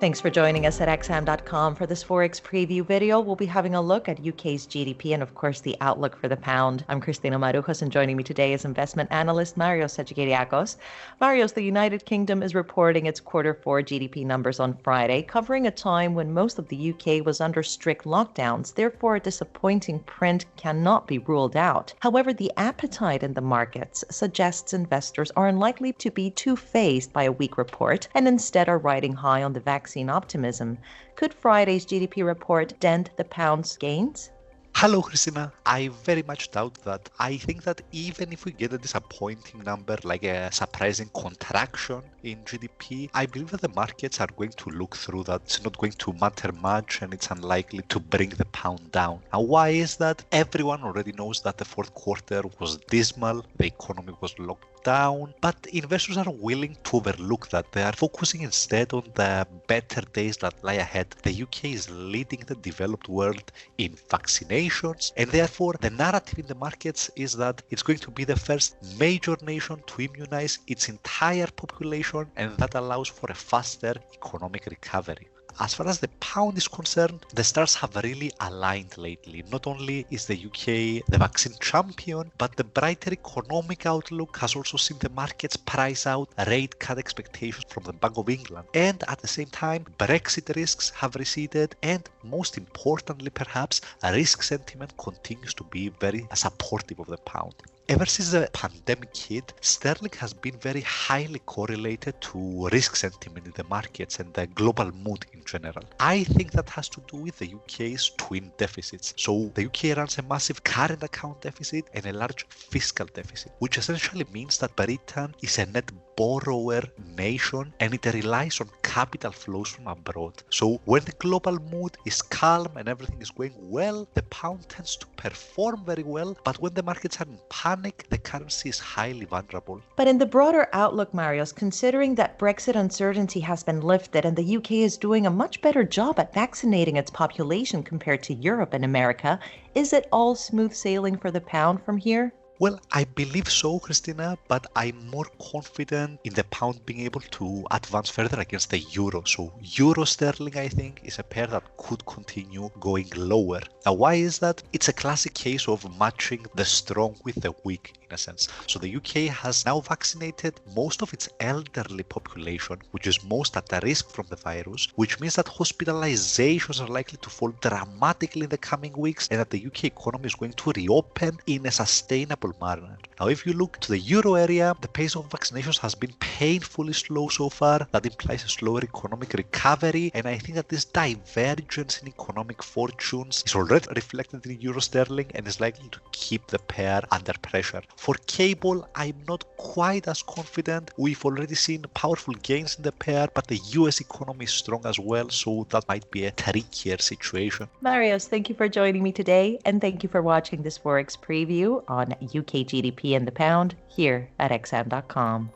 Thanks for joining us at xam.com for this Forex Preview video. We'll be having a look at UK's GDP and, of course, the outlook for the pound. I'm Christina Marujos, and joining me today is investment analyst Marios Hadjikyriacos. Marios, the United Kingdom is reporting its Q4 GDP numbers on Friday, covering a time when most of the UK was under strict lockdowns. Therefore, a disappointing print cannot be ruled out. However, the appetite in the markets suggests investors are unlikely to be too fazed by a weak report and instead are riding high on the vaccine optimism. Could Friday's GDP report dent the pound's gains? Hello, Christina. I very much doubt that. I think that even if we get a disappointing number, like a surprising contraction in GDP, I believe that the markets are going to look through that. It's not going to matter much and it's unlikely to bring the pound down. Now, why is that? Everyone already knows that the fourth quarter was dismal, the economy was locked down, but investors are willing to overlook that. They are focusing instead on the better days that lie ahead. The UK is leading the developed world in vaccinations, and therefore the narrative in the markets is that it's going to be the first major nation to immunize its entire population, and that allows for a faster economic recovery. As far as the pound is concerned, the stars have really aligned lately. Not only is the UK the vaccine champion, but the brighter economic outlook has also seen the markets price out rate cut expectations from the Bank of England. And at the same time, Brexit risks have receded, and most importantly perhaps, risk sentiment continues to be very supportive of the pound. Ever since the pandemic hit, sterling has been very highly correlated to risk sentiment in the markets and the global mood in general. I think that has to do with the UK's twin deficits. So the UK runs a massive current account deficit and a large fiscal deficit, which essentially means that Britain is a net borrower nation and it relies on capital flows from abroad. So when the global mood is calm and everything is going well, the pound tends to perform very well, but when the markets are in panic, the currency is highly vulnerable. But in the broader outlook, Marios, considering that Brexit uncertainty has been lifted and the UK is doing a much better job at vaccinating its population compared to Europe and America, is it all smooth sailing for the pound from here? Well, I believe so, Christina, but I'm more confident in the pound being able to advance further against the euro. So euro sterling, I think, is a pair that could continue going lower. Now, why is that? It's a classic case of matching the strong with the weak, in a sense. So the UK has now vaccinated most of its elderly population, which is most at risk from the virus, which means that hospitalizations are likely to fall dramatically in the coming weeks and that the UK economy is going to reopen in a sustainable manner. Now, if you look to the euro area, the pace of vaccinations has been painfully slow so far. That implies a slower economic recovery, and I think that this divergence in economic fortunes is already reflected in euro sterling and is likely to keep the pair under pressure. For cable, I'm not quite as confident. We've already seen powerful gains in the pair, but the US economy is strong as well, so that might be a trickier situation. Marios, thank you for joining me today, and thank you for watching this Forex Preview on UK GDP and the pound here at xam.com.